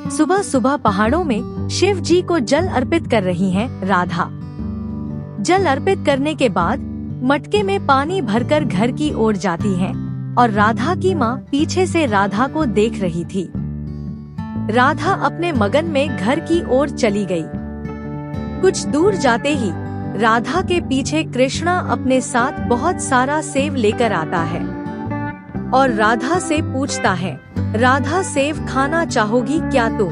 सुबह सुबह पहाड़ों में शिव जी को जल अर्पित कर रही हैं राधा। जल अर्पित करने के बाद मटके में पानी भरकर घर की ओर जाती हैं और राधा की माँ पीछे से राधा को देख रही थी। राधा अपने मगन में घर की ओर चली गई। कुछ दूर जाते ही राधा के पीछे कृष्णा अपने साथ बहुत सारा सेव लेकर आता है और राधा से पूछता है, राधा सेव खाना चाहोगी क्या तुम?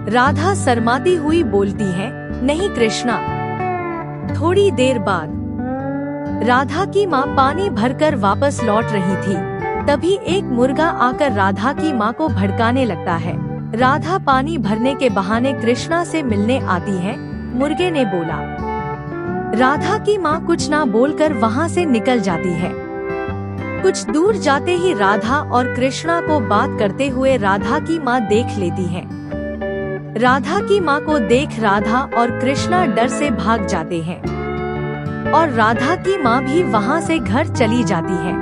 राधा शर्माती हुई बोलती है, नहीं कृष्णा। थोड़ी देर बाद राधा की माँ पानी भरकर वापस लौट रही थी। तभी एक मुर्गा आकर राधा की माँ को भड़काने लगता है। राधा पानी भरने के बहाने कृष्णा से मिलने आती है। मुर्गे ने बोला। राधा की माँ कुछ ना बोलकर वहाँ से निकल जाती है। कुछ दूर जाते ही राधा और कृष्णा को बात करते हुए राधा की माँ देख लेती है। राधा की माँ को देख राधा और कृष्णा डर से भाग जाते हैं और राधा की माँ भी वहाँ से घर चली जाती है।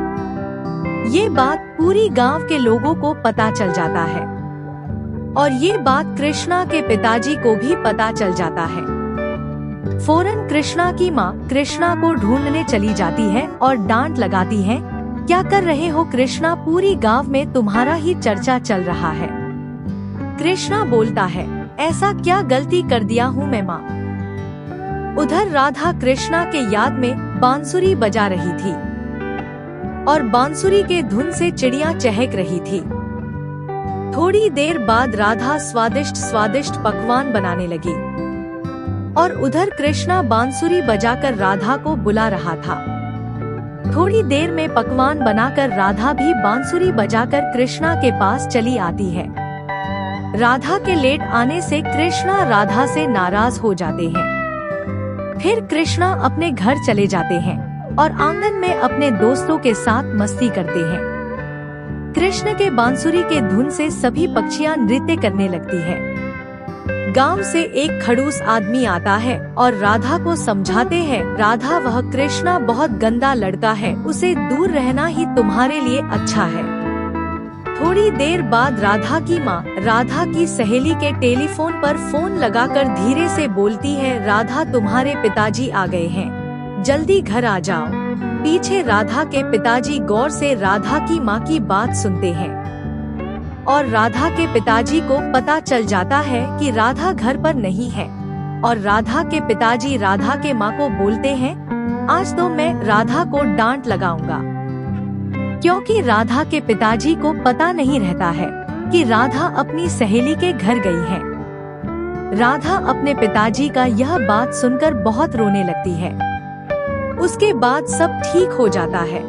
ये बात पूरी गांव के लोगों को पता चल जाता है और ये बात कृष्णा के पिताजी को भी पता चल जाता है। फौरन कृष्णा की माँ कृष्णा को ढूंढने चली जाती है और डांट लगाती है, क्या कर रहे हो कृष्णा? पूरी गांव में तुम्हारा ही चर्चा चल रहा है। कृष्णा बोलता है, ऐसा क्या गलती कर दिया हूँ मैं माँ? उधर राधा कृष्णा के याद में बांसुरी बजा रही थी और बांसुरी के धुन से चिड़िया चहक रही थी। थोड़ी देर बाद राधा स्वादिष्ट स्वादिष्ट पकवान बनाने लगी और उधर कृष्णा बांसुरी बजाकर राधा को बुला रहा था। थोड़ी देर में पकवान बनाकर राधा भी बांसुरी बजाकर कृष्णा के पास चली आती है। राधा के लेट आने से कृष्णा राधा से नाराज हो जाते हैं। फिर कृष्णा अपने घर चले जाते हैं और आंगन में अपने दोस्तों के साथ मस्ती करते हैं। कृष्ण के बांसुरी के धुन से सभी पक्षियां नृत्य करने लगती हैं। गांव से एक खड़ूस आदमी आता है और राधा को समझाते हैं, राधा वह कृष्णा बहुत गंदा लड़का है, उसे दूर रहना ही तुम्हारे लिए अच्छा है। थोड़ी देर बाद राधा की माँ राधा की सहेली के टेलीफोन पर फोन लगाकर धीरे से बोलती है, राधा तुम्हारे पिताजी आ गए हैं, जल्दी घर आ जाओ। पीछे राधा के पिताजी गौर से राधा की माँ की बात सुनते हैं और राधा के पिताजी को पता चल जाता है कि राधा घर पर नहीं है और राधा के पिताजी राधा के माँ को बोलते हैं, आज तो मैं राधा को डांट लगाऊंगा, क्योंकि राधा के पिताजी को पता नहीं रहता है कि राधा अपनी सहेली के घर गई है। राधा अपने पिताजी का यह बात सुनकर बहुत रोने लगती है। उसके बाद सब ठीक हो जाता है।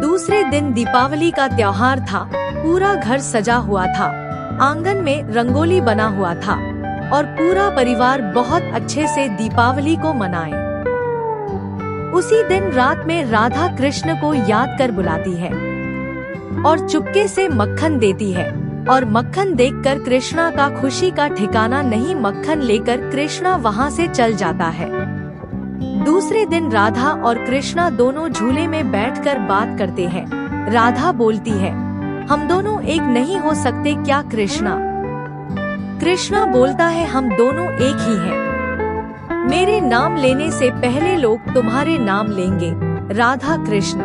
दूसरे दिन दीपावली का त्योहार था। पूरा घर सजा हुआ था, आंगन में रंगोली बना हुआ था और पूरा परिवार बहुत अच्छे से दीपावली को मनाए। उसी दिन रात में राधा कृष्ण को याद कर बुलाती है और चुपके से मक्खन देती है और मक्खन देखकर कृष्णा का खुशी का ठिकाना नहीं। मक्खन लेकर कृष्णा वहाँ से चल जाता है। दूसरे दिन राधा और कृष्णा दोनों झूले में बैठकर बात करते हैं। राधा बोलती है, हम दोनों एक नहीं हो सकते क्या कृष्णा? कृष्णा बोलता है, हम दोनों एक ही हैं। मेरे नाम लेने से पहले लोग तुम्हारे नाम लेंगे। राधा कृष्ण।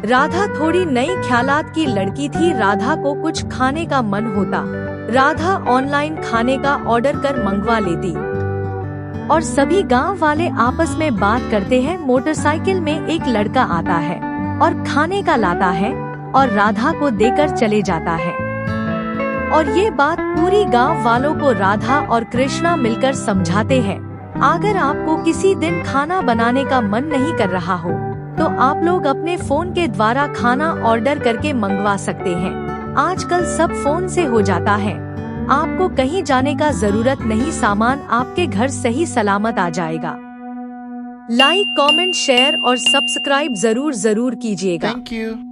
राधा थोड़ी नई ख्यालात की लड़की थी। राधा को कुछ खाने का मन होता, राधा ऑनलाइन खाने का ऑर्डर कर मंगवा लेती और सभी गांव वाले आपस में बात करते हैं। मोटरसाइकिल में एक लड़का आता है और खाने का लाता है और राधा को देकर चले जाता है और ये बात पूरी गांव वालों को राधा और कृष्णा मिलकर समझाते हैं। अगर आपको किसी दिन खाना बनाने का मन नहीं कर रहा हो तो आप लोग अपने फोन के द्वारा खाना ऑर्डर करके मंगवा सकते हैं। आजकल सब फोन से हो जाता है, आपको कहीं जाने का जरूरत नहीं, सामान आपके घर सही सलामत आ जाएगा। लाइक, कमेंट, शेयर और सब्सक्राइब जरूर कीजिएगा। Thank you.